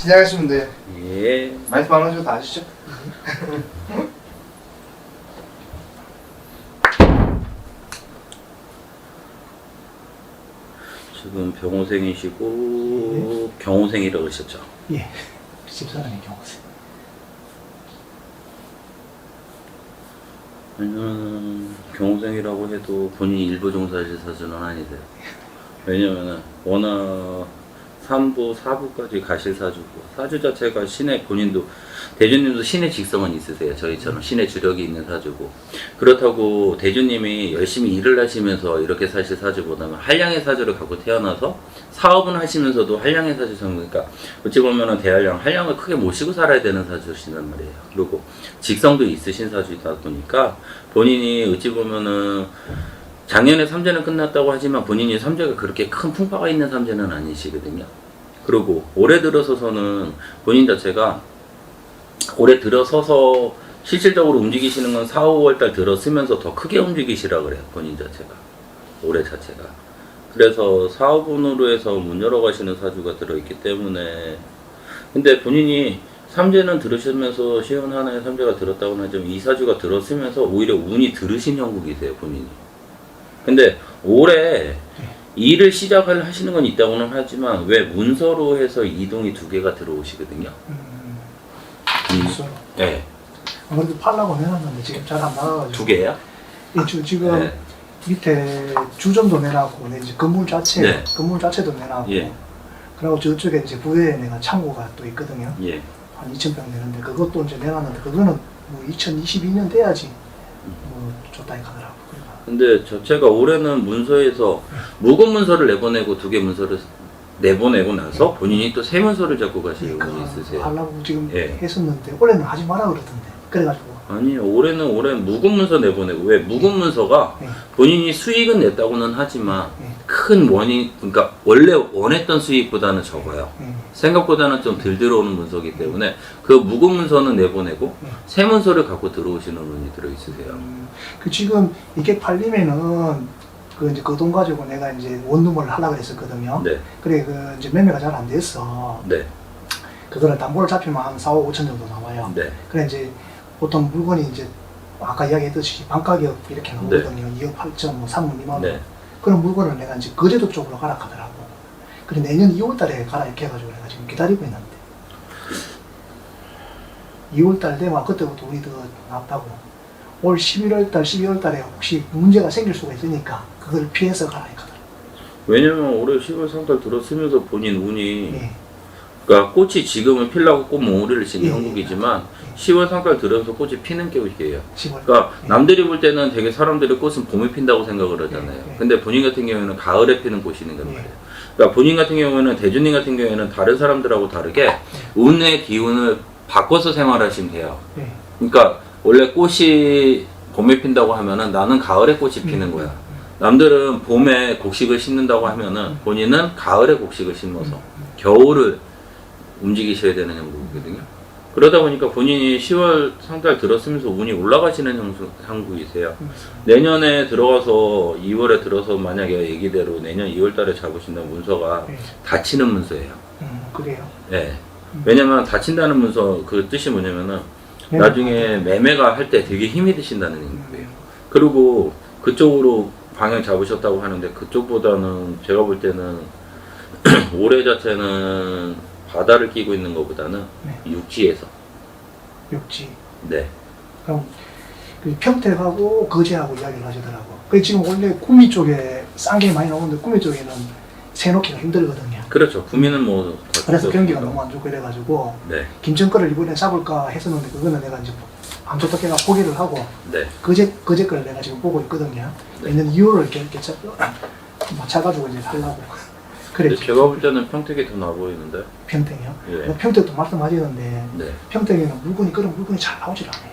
시작하시면 돼요. 예. 말씀 안 하셔도 다 아시죠? 지금 병호생이시고 경호생이라고 하셨죠? 예. 집사람의 경우세. 왜냐면 경호생이라고 해도 본인이 일부 종사실 사주는 아니세요. 왜냐면은 워낙 3부, 4부까지 가실 사주고 사주 자체가 신의 본인도 대주님도 신의 직성은 있으세요. 저희처럼 신의 주력이 있는 사주고 그렇다고 대주님이 열심히 일을 하시면서 이렇게 사실 사주보다는 한량의 사주를 갖고 태어나서 사업은 하시면서도 한량의 사주 전문이니까 어찌 보면은 대한량 한량을 크게 모시고 살아야 되는 사주신단 말이에요. 그리고 직성도 있으신 사주이다 보니까 본인이 어찌 보면은 작년에 삼재는 끝났다고 하지만 본인이 삼재가 그렇게 큰 풍파가 있는 삼재는 아니시거든요. 그리고 올해 들어서서는 본인 자체가 올해 들어서서 실질적으로 움직이시는 건 4, 5월달 들어서면서 더 크게 움직이시라 그래요. 본인 자체가. 올해 자체가. 그래서 사업운으로 해서 문 열어가시는 사주가 들어있기 때문에 근데 본인이 삼재는 들으시면서 시원 하나의 삼재가 들었다고는 하지만 이 사주가 들었으면서 오히려 운이 들으신 형국이세요. 본인이. 근데 올해 일을 시작을 하시는 건 있다고는 하지만 왜 문서로 해서 이동이 2개가 들어오시거든요. 문서로? 네. 아무래도 팔라고 내놨는데 지금 잘 안 나가가지고. 2개야? 지금 네. 밑에 주점도 내놨고, 이제 건물 자체, 네. 건물 자체도 내놨고. 예. 그리고 저쪽에 이제 부대에 내가 창고가 또 있거든요. 예. 한 2,000평 되는데 그것도 이제 내놨는데 그거는 뭐 2022년 돼야지 뭐 좋다 하더라고. 근데 자체가 올해는 문서에서 묵은 문서를 내보내고 2개 문서를 내보내고 나서 본인이 또 새 문서를 잡고 가실 운이 있으세요. 하려고 지금 예. 했었는데 올해는 하지 마라 그러던데. 그래가지고. 아니요, 올해는 묵은 문서 내보내고 왜 묵은 문서가 예. 본인이 수익은 냈다고는 하지만 예. 큰 원인 그러니까 원래 원했던 수익보다는 적어요. 예. 생각보다는 좀 덜 들어오는 문서이기 때문에 그 묵은 문서는 내보내고 예. 새 문서를 갖고 들어오시는 운이 들어있으세요. 그 지금 이게 팔리면은 그 이제 그 돈 가지고 내가 이제 원룸을 하려고 했었거든요. 네, 그래 그 이제 매매가 잘 안 됐어. 네, 그거를 담보를 잡히면 한 4, 5천 정도 나와요. 네, 그래 이제 보통 물건이 이제 아까 이야기했듯이 반가격 이렇게 나오거든요. 2억 8천, 뭐 3억 2만 원. 네. 그런 물건을 내가 이제 거제도 쪽으로 가라 하더라고. 그래 내년 2월 달에 가라 이렇게 해가지고 내가 지금 기다리고 있는데 2월 달 되면 그때부터 우리 더 낫다고. 올 11월 달, 12월 달에 혹시 문제가 생길 수가 있으니까 그걸 피해서 가라 이거든. 왜냐면 올해 10월 상달 들어서면서 본인 운이 예. 그러니까 꽃이 지금은 필라고 꽃몽우리를 지는 예, 형국이지만 예. 10월 상달 들어서 꽃이 피는 계획이에요. 10월. 그러니까 예. 남들이 볼 때는 되게 사람들이 꽃은 봄에 핀다고 생각을 하잖아요. 예, 예. 근데 본인 같은 경우에는 가을에 피는 꽃이 있는 건 예. 말이에요. 그러니까 본인 같은 경우에는 대주님 같은 경우에는 다른 사람들하고 다르게 운의 기운을 바꿔서 생활하시면 돼요. 예. 그러니까 원래 꽃이 봄에 핀다고 하면은 나는 가을에 꽃이 피는 거야. 남들은 봄에 곡식을 심는다고 하면은 본인은 가을에 곡식을 심어서 겨울을 움직이셔야 되는 형국이거든요. 그러다 보니까 본인이 10월 상달 들었으면서 운이 올라가시는 형국이세요. 내년에 들어가서 2월에 들어서 만약에 얘기대로 내년 2월 달에 잡으신다는 문서가 예. 닫히는 문서예요. 그래요. 네. 왜냐면 닫힌다는 문서 그 뜻이 뭐냐면은 나중에 매매가 할 때 되게 힘이 드신다는 얘기예요. 그리고 그쪽으로 방향 잡으셨다고 하는데 그쪽보다는 제가 볼 때는 올해 자체는 바다를 끼고 있는 것보다는 네. 육지에서. 육지. 네. 그럼 그 평택하고 거제하고 이야기를 하시더라고. 그 지금 원래 구미 쪽에 싼 게 많이 나오는데 구미 쪽에는 새놓기가 힘들거든요. 그렇죠. 구미는 뭐. 그래서 경기가 너무 안 좋고 이래가지고 네. 김천 거를 이번에 잡을까 했었는데 그거는 내가 이제 안 좋다 해가 포기를 하고 네. 거제 거를 내가 지금 보고 있거든요. 네. 내년 2월을 이렇게 맞춰가지고 이제 하려고. 그래. 근데 제가 볼 때는 평택이 더 나아 보이는데. 평택이요? 예. 평택도 말씀하시는데 네. 평택에는 물건이 그런 물건이 잘 나오질 않아요.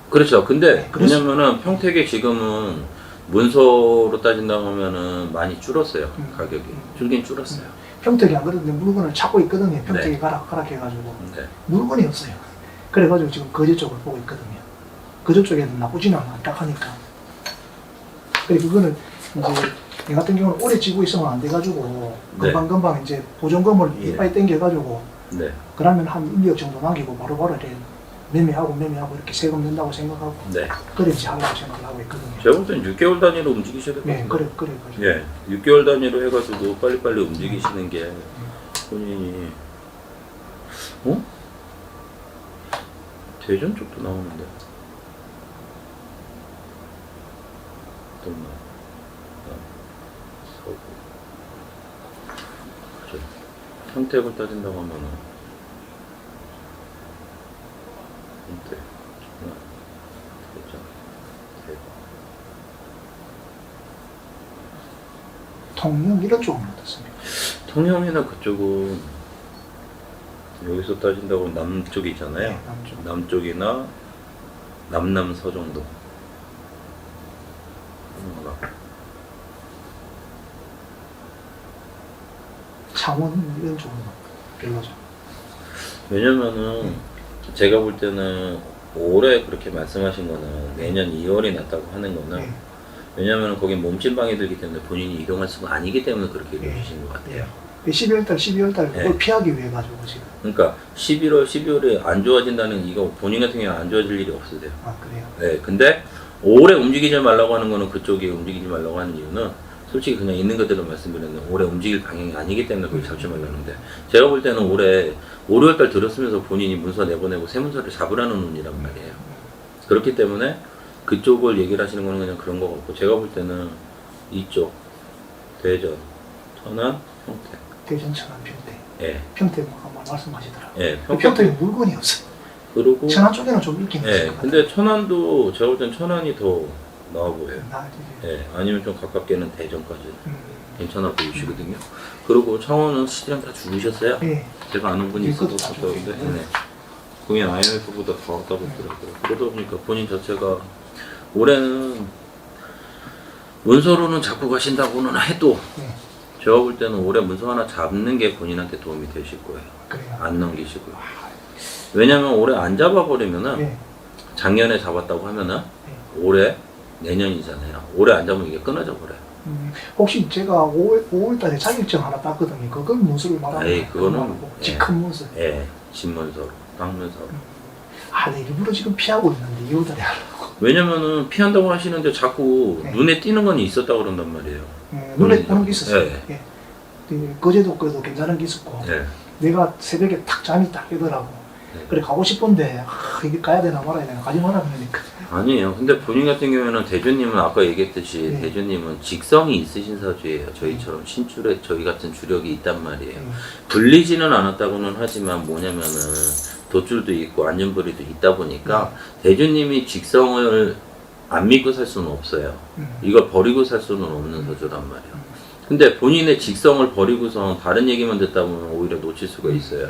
그렇죠. 근데 네, 그래서- 왜냐면은 평택이 지금은 문서로 따진다고 하면은 많이 줄었어요. 가격이. 줄긴 줄었어요. 평택이 안 그래도 물건을 찾고 있거든요. 평택에 네. 가라 해가지고 네. 물건이 없어요. 그래가지고 지금 거제 쪽을 보고 있거든요. 거제 쪽에는 나쁘지는 않아, 딱 하니까. 그래 그거는 이제 내 같은 경우는 오래 지고 있으면 안 돼가지고 금방금방 이제 보존금을 예. 이빨 땡겨가지고 네. 그러면 한 1억 정도 남기고 바로바로 이렇게 매매하고 이렇게 세금 낸다고 생각하고 네. 그래야지 하려고 생각을 하고 있거든요. 제가 볼 땐 6개월 단위로 움직이셔야 될 것 네, 같은데. 그래. 예, 6개월 단위로 해가지고 빨리빨리 움직이시는 게 본인이 대전 쪽도 나오는데 잠깐만. 서구 그래. 평택을 따진다고 하면은 평택 대전 대구 통영 이런 쪽은 어떻습니까? 통영이나 그쪽은 여기서 따진다고 남쪽이 있잖아요. 네, 남쪽. 남쪽이나 남남서 정도. 창원 이런 쪽은 별로죠. 왜냐면은 제가 볼 때는 올해 그렇게 말씀하신 거는 내년 2월에 났다고 하는 거는 네. 왜냐면은 거기 몸찐방이 들기 때문에 본인이 이동할 수가 아니기 때문에 그렇게 네. 얘기하신 것 같아요. 12월달 그걸 네. 피하기 위해 가지고 지금. 그러니까 11월, 12월에 안 좋아진다는 이거 본인 같은 경우는 안 좋아질 일이 없으세요. 아 그래요? 네, 근데 올해 움직이지 말라고 하는 거는 그쪽이 움직이지 말라고 하는 이유는 솔직히 그냥 있는 그대로 말씀드렸는데 올해 움직일 방향이 아니기 때문에 그걸 잡지 말라는데 제가 볼 때는 올해 5, 6월달 들었으면서 본인이 문서 내보내고 새 문서를 잡으라는 운이란 말이에요. 그렇기 때문에 그쪽을 얘기를 하시는 거는 그냥 그런 거 같고 제가 볼 때는 이쪽 대전, 천안, 평택 대전, 천안, 평택. 예, 평택 뭐 한번 말씀하시더라고요. 예, 평택에 물건이 없어요. 그리고 천안 쪽에는 좀 있긴 예, 있을 것 같아요. 근데 천안도 제가 볼 땐 천안이 더 나아 보여요. 나 이제, 예, 아니면 좀 가깝게는 대전까지 괜찮아 보이시거든요. 음. 그리고 창원은 시장 다 죽으셨어요? 예. 제가 아는 분이 있어서 이것도 다 갔다 오는데 죽이고. 네. 거기 IMF보다 더 왔다고 그러더라고요. 그러다 보니까 본인 자체가 올해는 문서로는 잡고 가신다고는 해도 네. 제가 볼 때는 올해 문서 하나 잡는 게 본인한테 도움이 되실 거예요. 그래요. 안 넘기시고요. 왜냐면 올해 안 잡아버리면은 네. 작년에 잡았다고 하면은 네. 올해 내년이잖아요. 올해 안 잡으면 이게 끊어져 버려요. 혹시 제가 5월 달에 자격증 하나 땄거든요. 그건 문서를 말하는 에이, 그거는, 직큰 문서. 예, 집문서로, 땅문서로. 아, 네, 일부러 지금 피하고 있는데 2월 달에 하려고. 왜냐면은 피한다고 하시는데 자꾸 네. 눈에 띄는 건 있었다고 그런단 말이에요. 눈에 보는 게 있었어요. 예. 예. 그제도 그래도 괜찮은 게 있었고 예. 내가 새벽에 탁 잠이 딱 깨더라고. 네. 그래 가고 싶은데 이게 가야 되나 말아야 되나 가지 마라 그러니까. 아니에요. 근데 본인 같은 경우에는 대주님은 아까 얘기했듯이 네. 대주님은 직성이 있으신 사주예요. 저희처럼 신줄에 저희 같은 주력이 있단 말이에요. 예. 불리지는 않았다고는 하지만 뭐냐면은 돗줄도 있고 안전벌이도 있다 보니까 대주님이 직성을 안 믿고 살 수는 없어요. 이걸 버리고 살 수는 없는 서주란 말이에요. 근데 본인의 직성을 버리고선 다른 얘기만 듣다 보면 오히려 놓칠 수가 있어요.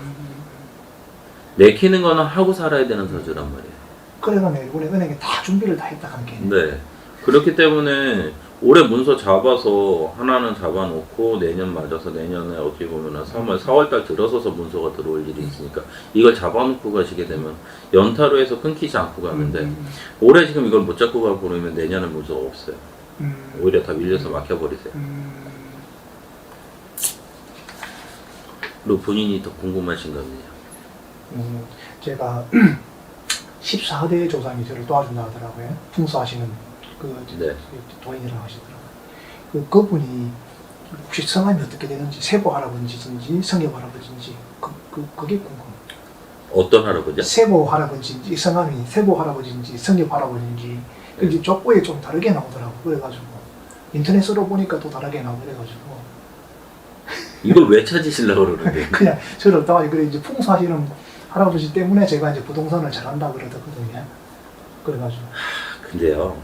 내키는 거는 하고 살아야 되는 서주란 말이에요. 그래가면 이번에 은행에 다 준비를 다 했다 한 게. 네. 그렇기 때문에 올해 문서 잡아서 하나는 잡아놓고 내년 맞아서 내년에 어떻게 보면 3월, 4월달 들어서서 문서가 들어올 일이 있으니까 이걸 잡아놓고 가시게 되면 연타로 해서 끊기지 않고 가는데 올해 지금 이걸 못 잡고 가고 그러면 내년에 문서가 없어요. 오히려 다 밀려서 막혀버리세요. 그리고 본인이 더 궁금하신 겁니다. 제가 14대 조상이 저를 도와준다 하더라고요. 풍수하시는 그 네. 도인이라고 하시더라고요. 그분이 혹시 성함이 어떻게 되는지 세보 할아버지인지 성엽 할아버지인지 그게 궁금해요. 어떤 할아버지요? 세보 할아버지인지 성함이 세보 할아버지인지 성엽 할아버지인지 그 족보에 좀 다르게 나오더라고. 그래가지고 인터넷으로 보니까 또 다르게 나오고 그래가지고 이걸 왜 찾으시려고 그러는데? 그냥 저를 따와 그래 이제 풍수하시는 할아버지 때문에 제가 이제 부동산을 잘한다 그러거든요. 그래가지고 근데요,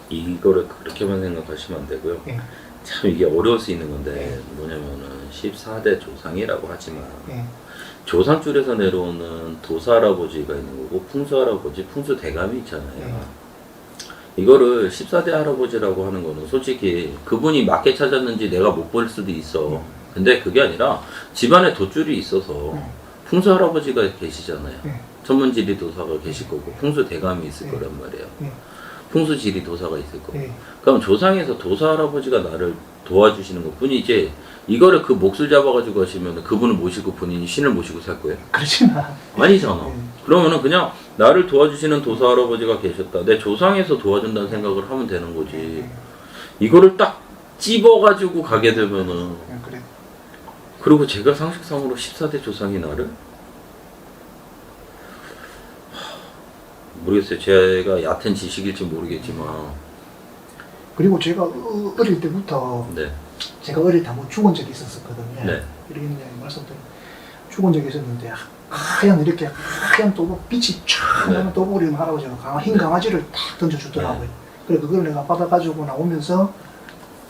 이거를 그렇게만 생각하시면 안 되고요. 예. 참 이게 어려울 수 있는 건데 네. 뭐냐면은 14대 조상이라고 하지만 예. 조상줄에서 내려오는 도사할아버지가 있는 거고 풍수할아버지, 풍수대감이 있잖아요. 네. 이거를 14대 할아버지라고 하는 거는 솔직히 그분이 맞게 찾았는지 내가 못 볼 수도 있어. 근데 그게 아니라 집안에 돗줄이 있어서 풍수할아버지가 계시잖아요. 예. 천문지리 도사가 계실 거고 풍수대감이 있을 네. 거란 말이에요. 네. 풍수지리 도사가 있을 거고. 예. 그럼 조상에서 도사 할아버지가 나를 도와주시는 것 뿐이지, 이거를 그 몫을 잡아가지고 하시면 그분을 모시고 본인이 신을 모시고 살 거예요? 그렇지나. 아니잖아. 예. 그러면은 그냥 나를 도와주시는 도사 할아버지가 계셨다, 내 조상에서 도와준다는 생각을 하면 되는 거지. 이거를 딱 찝어가지고 가게 되면은, 예, 그래. 그리고 제가 상식상으로 14대 조상이 나를? 모르겠어요. 제가 얕은 지식일지 모르겠지만. 그리고 제가 어릴 때부터 네. 제가 어릴 때 한번 죽은 적이 있었거든요. 네. 이렇게 말씀드리면 죽은 적이 있었는데 하얀 이렇게 하얀 또봇 빛이 쫙 나는 또봇이 할아버지가 흰 강아지를 탁 던져주더라고요. 그래 그걸 내가 받아가지고 나오면서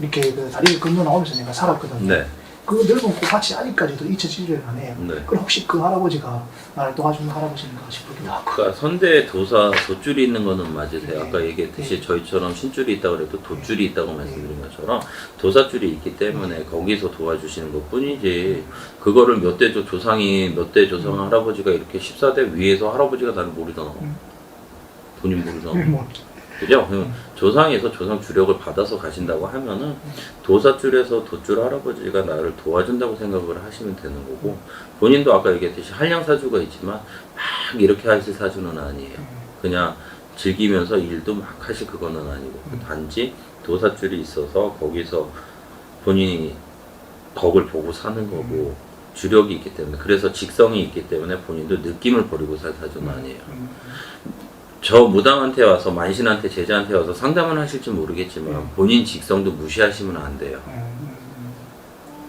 이렇게 그 다리를 건너 나오면서 내가 살았거든요. 네. 그 넓은 꽃밭이 아직까지도 잊혀지지를 않아요. 네. 그럼 혹시 그 할아버지가 나를 도와주는 할아버지인가 싶기도 하고. 그러니까 선대 도사 돛줄이 있는 거는 맞으세요. 네. 아까 얘기했듯이 네. 저희처럼 신줄이 있다고 그래도 돛줄이 있다고 말씀드린 것처럼 도사줄이 있기 때문에 거기서 도와주시는 것 뿐이지, 그거를 몇 대 조상이 몇 대 조상 할아버지가 이렇게 14대 위에서 할아버지가 나를 모르잖아. 본인 모르잖아. 뭐, 그죠? 조상에서 조상 주력을 받아서 가신다고 하면은 도사줄에서 돛줄 할아버지가 나를 도와준다고 생각을 하시면 되는 거고, 본인도 아까 얘기했듯이 한량사주가 있지만 막 이렇게 하실 사주는 아니에요. 그냥 즐기면서 일도 막 하실 그거는 아니고, 단지 도사줄이 있어서 거기서 본인이 덕을 보고 사는 거고, 주력이 있기 때문에, 그래서 직성이 있기 때문에 본인도 느낌을 버리고 살 사주는 아니에요. 저 무당한테 와서, 만신한테, 제자한테 와서 상담을 하실지 모르겠지만 본인 직성도 무시하시면 안 돼요.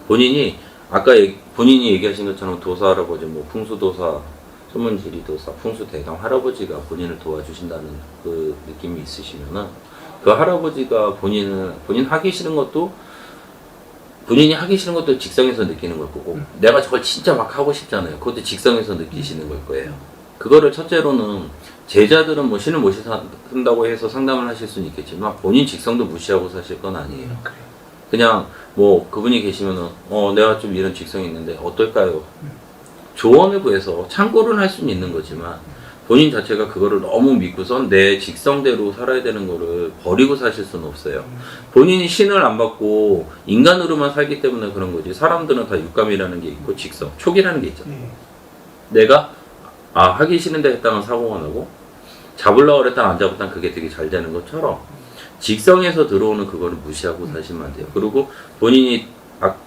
본인이 아까 본인이 얘기하신 것처럼 도사 할아버지, 뭐 풍수도사, 소문지리도사, 풍수대감 할아버지가 본인을 도와주신다는 그 느낌이 있으시면은, 그 할아버지가 본인 하기 싫은 것도, 본인이 하기 싫은 것도 직성에서 느끼는 걸 거고, 내가 저걸 진짜 막 하고 싶잖아요. 그것도 직성에서 느끼시는 걸 거예요. 그거를 첫째로는, 제자들은 뭐 신을 모신다고 해서 상담을 하실 수는 있겠지만 본인 직성도 무시하고 사실 건 아니에요. 그냥 뭐 그분이 계시면은 내가 좀 이런 직성이 있는데 어떨까요? 조언을 구해서 참고는 할 수는 있는 거지만, 본인 자체가 그거를 너무 믿고선 내 직성대로 살아야 되는 거를 버리고 사실 수는 없어요. 본인이 신을 안 받고 인간으로만 살기 때문에 그런 거지, 사람들은 다 육감이라는 게 있고 직성, 촉이라는 게 있잖아. 내가 하기 싫은데 했다면 사고가 나고, 잡으려고 그랬다가 안 잡았다면 그게 되게 잘 되는 것처럼 직성에서 들어오는 그거를 무시하고 사시면 안 돼요. 그리고 본인이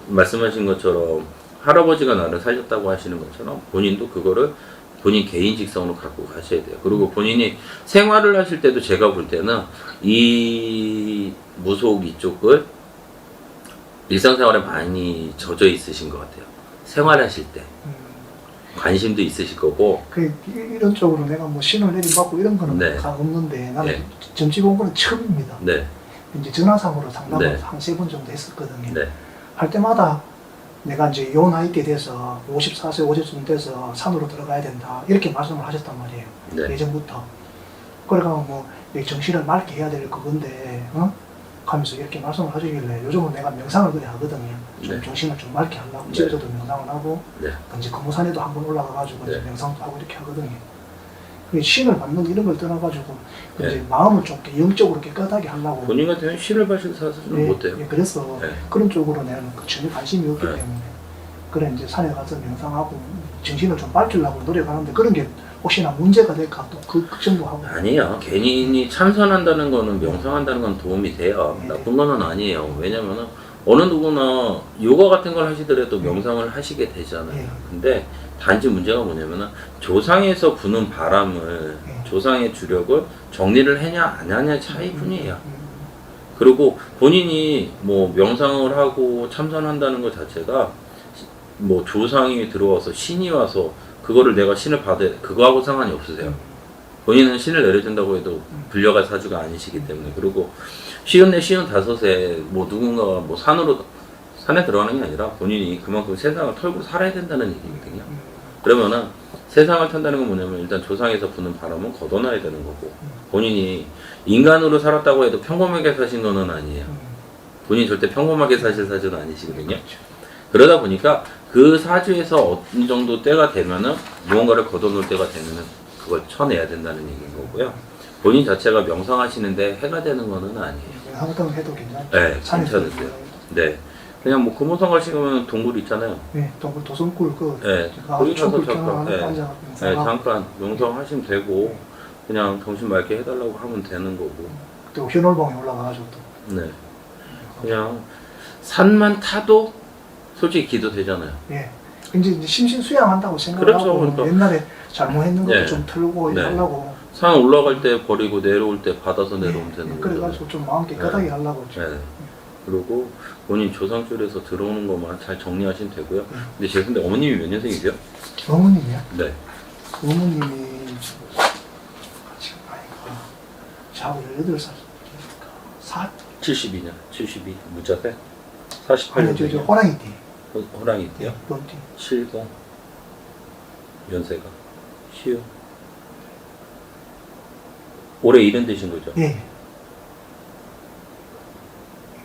말씀하신 것처럼 할아버지가 나를 살렸다고 하시는 것처럼 본인도 그거를 본인 개인 직성으로 갖고 가셔야 돼요. 그리고 본인이 생활을 하실 때도 제가 볼 때는 이 무속 이쪽을 일상생활에 많이 젖어 있으신 것 같아요. 생활하실 때. 관심도 있으실 거고. 이런 쪽으로 내가 뭐 신을 내림받고 이런 거는 네. 다 없는데 나는 네. 점집 온 거는 처음입니다. 네. 이제 전화상으로 상담을 네. 한 3번 정도 했었거든요. 네. 할 때마다 내가 이제 요 나이 때 돼서 54세, 50쯤 돼서 산으로 들어가야 된다 이렇게 말씀을 하셨단 말이에요. 네. 예전부터. 그러니까 뭐 정신을 맑게 해야 될 그건데 하면서 이렇게 말씀을 하시길래, 요즘은 내가 명상을 그래 하거든요. 좀 네. 정신을 좀 맑게 하려고 네. 집에서도 명상을 하고, 네. 이제 금호산에도 한번 올라가가지고 이제 네. 명상도 하고 이렇게 하거든요. 그 신을 받는 이런 걸 떠나가지고 네. 이제 마음을 좀 영적으로 깨끗하게 하려고. 본인 같으면 신을 받을 사실은 못해요. 그래서 네. 그런 쪽으로 내가 전혀 관심이 없기 네. 때문에 그래 이제 산에 가서 명상하고 정신을 좀 밝히려고 노력하는데, 그런 게 혹시나 문제가 될까 또 그 걱정도 하고. 아니요. 개인이 참선한다는 거는, 명상한다는 건 도움이 돼요. 네. 나쁜 거는 아니에요. 왜냐면은 어느 누구나 요가 같은 걸 하시더라도 명상을 하시게 되잖아요. 네. 근데 단지 문제가 뭐냐면은 조상에서 부는 바람을, 네. 조상의 주력을 정리를 하냐 안 하냐 차이뿐이에요. 그리고 본인이 뭐 명상을 하고 참선한다는 것 자체가 뭐 조상이 들어와서 신이 와서 그거를 내가 신을 그거하고 상관이 없으세요. 본인은 신을 내려준다고 해도 불려갈 사주가 아니시기 때문에. 그리고 54, 55에 뭐 누군가가 뭐 산에 들어가는 게 아니라 본인이 그만큼 세상을 털고 살아야 된다는 얘기거든요. 그러면은 세상을 탄다는 건 뭐냐면, 일단 조상에서 부는 바람은 걷어놔야 되는 거고, 본인이 인간으로 살았다고 해도 평범하게 사신 거는 아니에요. 본인이 절대 평범하게 사실 사주는 아니시거든요. 그러다 보니까 그 사주에서 어느 정도 때가 되면은, 무언가를 걷어놓을 때가 되면은 그걸 쳐내야 된다는 얘기인 거고요. 본인 자체가 명상하시는데 해가 되는 거는 아니에요. 하던 해도 괜찮죠. 네, 산에서 괜찮으세요. 네. 그냥 뭐 금호성 가시면 동굴 있잖아요. 네, 동굴 도성굴 그 네. 아, 거기 가서 초불 잠깐, 경험하는 네. 앉아갖고 네, 잠깐 명상하시면 되고 그냥 정신 맑게 해달라고 하면 되는 거고. 또 현월봉에 올라가가지고 또 네. 그냥 산만 타도 솔직히 기도 되잖아요. 예. 이제 심신수양한다고 생각하고 그렇죠, 그러니까. 옛날에 잘못했는 것도 네. 좀 털고 네. 하려고 산 올라갈 때 버리고 내려올 때 받아서 내려오면 되는 거죠. 그래가지고 좀 마음 깨끗하게 하려고 네. 그리고 본인 조상줄에서 들어오는 것만 잘 정리하시면 되고요. 근데 죄송한데 어머님이 몇 년생이세요? 어머님이요? 네. 어머님이 지금 나이가 저하고 18살 72년, 72 무자세, 아니 48년. 저 호랑이띠 호랑이 띠요? 띠 70 연세가 시요. 올해 1년 되신 거죠? 예.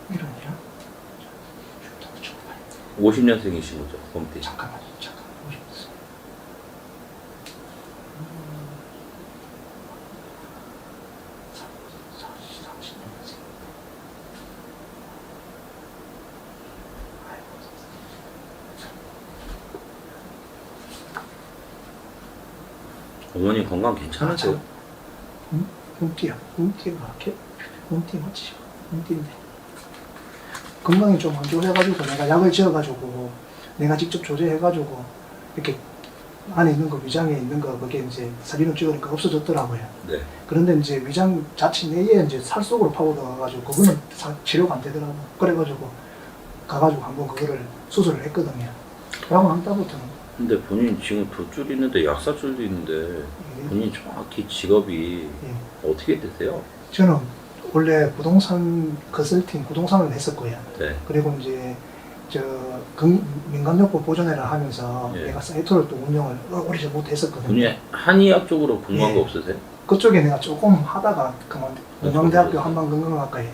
이런이야? 50년생이신 거죠? 봄띠. 잠깐만 오셨어. 어머니 건강 괜찮으세요? 봄띠야. 봄띠가 봄띠 맞지? 봄띠인데 건강이 좀 안 좋아해가지고 내가 약을 지어가지고 내가 직접 조제해가지고 이렇게 안에 있는 거 위장에 있는 거 그게 이제 사진을 찍으니까 없어졌더라고요. 네. 그런데 이제 위장 자체 내에 이제 살 속으로 파고들어가지고 그거는 치료가 안 되더라고. 그래가지고 가가지고 한번 그거를 수술을 했거든요. 그러고 난 다음부터는 근데 본인 지금 돗줄 있는데 약사줄도 있는데 본인 정확히 직업이 예. 어떻게 되세요? 저는 원래 부동산 컨설팅 부동산을 했었고요. 네. 그리고 이제 민간요법 보존회를 하면서 예. 내가 사이트를 또 운영을 오래전부터 했었거든요. 본인 한의학 쪽으로 공부한 예. 거 없으세요? 그쪽에 내가 조금 하다가 그만 건강대학교 그렇죠. 한방건강학과에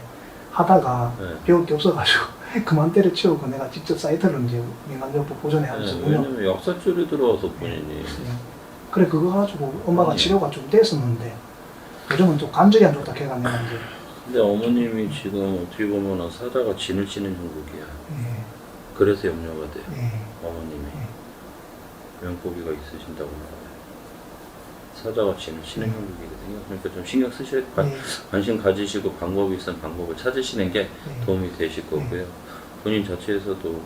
하다가 네. 배울 게 없어가지고 그만 때려치우고 내가 직접 사이트를 이제 민간요법 보존회 하면서 네, 운영. 왜냐면 약사줄이 들어와서 본인이 예. 그래 그거 가지고 엄마가 예. 치료가 좀 됐었는데 요즘은 또 관절이 안 좋다 해가 내가 이제 근데 어머님이 지금 어떻게 보면 사자가 진을 치는 형국이야. 예. 그래서 염려가 돼요. 예. 어머님이 명고비가 있으신다고 말해요. 사자가 진을 치는 형국이거든요. 그러니까 좀 신경 쓰실 예. 관심 가지시고 방법이 있으면 방법을 찾으시는 게 예. 도움이 되실 거고요. 본인 자체에서도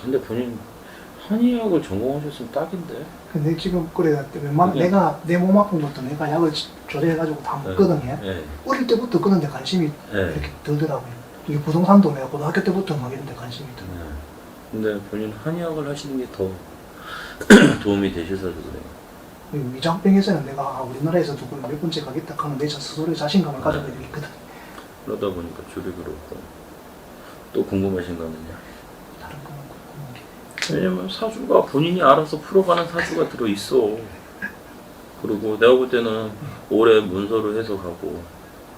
근데 본인 한의학을 전공하셨으면 딱인데. 근데 지금 그래 웬만한 그게- 내가 내 몸 아픈 것도 내가 약을 조제해가지고 다 먹거든요. 네. 어릴 때부터 그런 데 관심이 네. 이렇게 들더라고요. 이게 부동산도 내가 고등학교 때부터 막 이런 데 관심이 들어. 네. 근데 본인 한의학을 하시는 게 더 도움이 되셔서 그래요. 위장병에서는 내가 우리나라에서도 몇 번째 가겠다 하는 내 스스로의 자신감을 가지고 있거든. 그러다 보니까 줄이 그렇고 또 궁금하신 거는요? 다른 거는 궁금한 게. 왜냐면 사주가 본인이 알아서 풀어가는 사주가 들어있어. 그리고 내가 볼 때는 올해 문서를 해석하고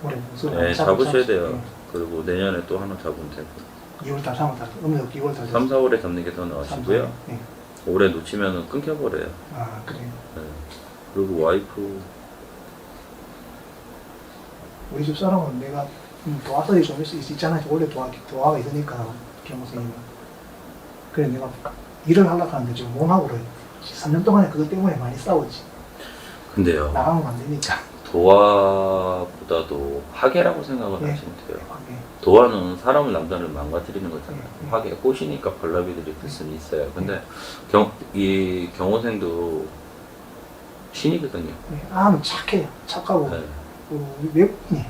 올해 무슨 네, 잡으셔야 돼요. 그리고 내년에 또 하나 잡으면 되고 2월달, 3월달, 음력 2월달. 3, 4월에 잡는 게 더 나으시고요. 네. 올해 놓치면 끊겨버려요. 아 그래요. 네. 그리고 와이프 우리 집 사람은 내가 도화설이 좀 있잖아요. 원래 도화가 있으니까 경호선생님은. 그래 내가 일을 하려고 하는데 지금 못 하고 그래. 3년 동안에 그것 때문에 많이 싸웠지. 근데요 나가면 안 되니까. 도화보다도 화계라고 생각을 네. 하시면 돼요. 예. 도화는 사람을 남자를 망가뜨리는 거잖아요. 네. 화계 꽃이니까 벌나비들이 뜻은 있어요. 근데 이 경호생도 신이거든요. 아는 착해요. 착하고 네. 외국인이.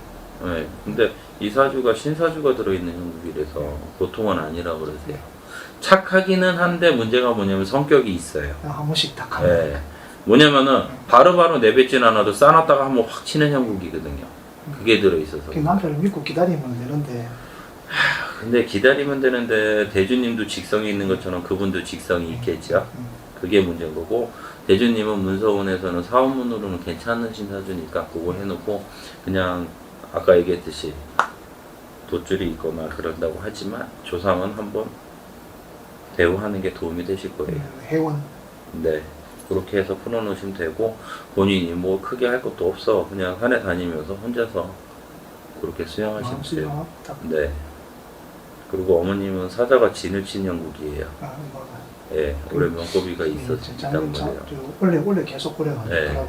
네. 근데 이 사주가 신사주가 들어있는 형국이라서 보통은 아니라고 그러세요. 착하기는 한데 문제가 뭐냐면 성격이 있어요. 한 번씩 딱 하면. 네. 뭐냐면은 바로바로 내뱉진 않아도 싸놨다가 한번 확 치는 형국이거든요. 그게 들어있어서. 그 남자를 믿고 기다리면 되는데. 근데 기다리면 되는데 대주님도 직성이 있는 것처럼 그분도 직성이 있겠죠. 그게 문제인 거고 대주님은 문서운에서는 사원문으로는 괜찮은 신사주니까 그거 해놓고 그냥 아까 얘기했듯이 돗줄이 있거나 그런다고 하지만 조상은 한번 대우하는 게 도움이 되실 거예요. 회원. 네. 그렇게 해서 풀어놓으시면 되고 본인이 뭐 크게 할 것도 없어. 그냥 산에 다니면서 혼자서 그렇게 수영하시면 돼요. 네. 그리고 어머님은 사자가 진을 친 형국이에요. 예, 올해 명고비가 있었단 말이에요. 원래 계속 그래가지고. 네.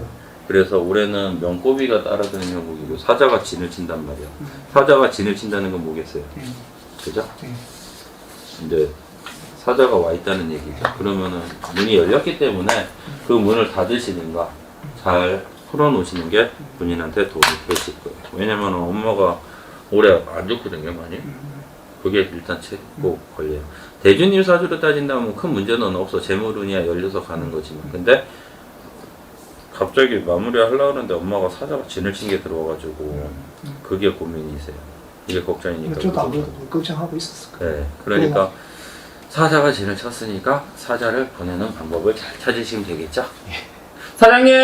그래서 올해는 명고비가 따라드는 형국이고 사자가 진을 친단 말이에요. 사자가 진을 친다는 건 뭐겠어요? 그죠? 이제 사자가 와 있다는 얘기죠. 그러면은 문이 열렸기 때문에 그 문을 닫으시는가 잘 풀어놓으시는 게 본인한테 도움이 되실 거예요. 왜냐면 엄마가 올해 안 좋거든요, 많이. 그게 일단 꼭 걸려요. 대주님 사주로 따진다면 큰 문제는 없어. 재물운이야 열려서 가는 거지만. 근데 갑자기 마무리하려고 하는데 엄마가 사자가 진을 친 게 들어와가지고 그게 고민이세요. 이게 걱정이니까. 저도 아무래도 걱정하고 있었을 거예요. 네, 그러니까 사자가 진을 쳤으니까 사자를 보내는 방법을 잘 찾으시면 되겠죠. 사장님!